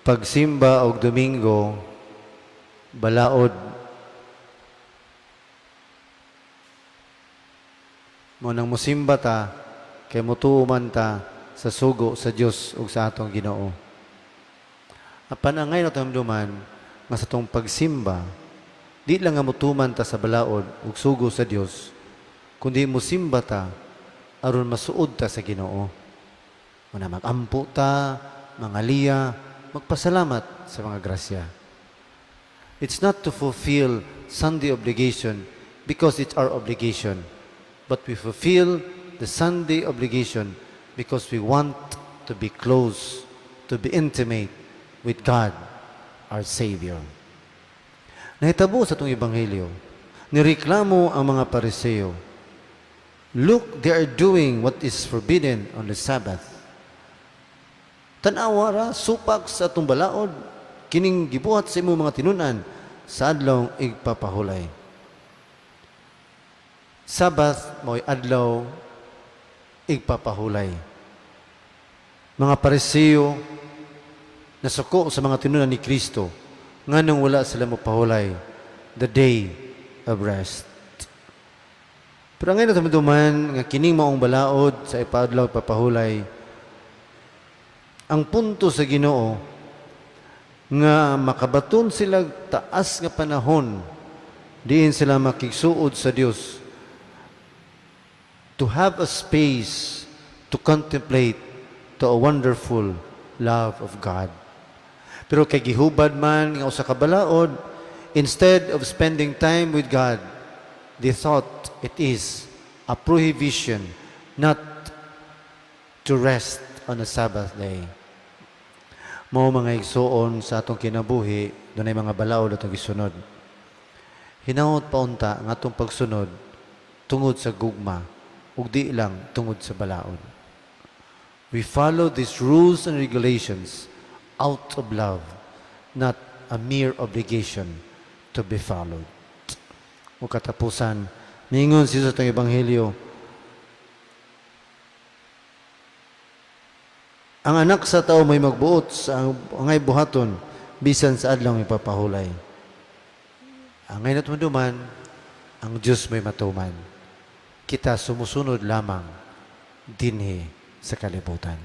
pagsimba og Domingo, balaod mo nang musimba ta, kay mutuuman ta sa sugo sa Dios ug sa atong Ginoo. Apan angay na tamduman nga sa tong pagsimba, di lang nga mutuman ta sa balaod ug sugo sa Dios, kundi musimba ta aron masuod ta sa Ginoo. Muna magampo ta, mangaliya, magpasalamat sa mga grasya. It's not to fulfill Sunday obligation because it's our obligation, but we fulfill the Sunday obligation because we want to be close, to be intimate with God, our Savior. Nahitabo sa itong Ebanghelyo, nireklamo ang mga Pariseo, "Look, they are doing what is forbidden on the Sabbath." Tanawa ra, supak sa itong balaod, kining gibuhat sa imong mga tinunan sa adlaw igpapahulay. Sabbath mo'y adlaw igpapahulay. Mga Pariseo nasuko sa mga tinunan ni Kristo nganong wala sila mapahulay the day of rest. Pero ngayon naman nga kining maong balaod sa ipadlaw papahulay, ang punto sa Ginoo nga makabaton sila taas nga panahon, diin sila makigsuod sa Dios, to have a space to contemplate to a wonderful love of God. Pero kay gihubad man nga usa ka balaod, instead of spending time with God, they thought it is a prohibition not to rest on a Sabbath day. Mao mga igsuon sa atong kinabuhi, dunay mga balaod atong gisunod. Hinaot paunta nga atong pagsunod tungod sa gugma ug di lang tungod sa balaod. We follow these rules and regulations out of love, not a mere obligation to be followed. O katapusan, ningon siya sa itong Ebanghelyo, ang anak sa tao may magbuot sa angay buhaton bisan sa adlaw ipapahulay. Angay natuman, ang Diyos may matuman. Kita sumusunod lamang dinhi sa kalibutan.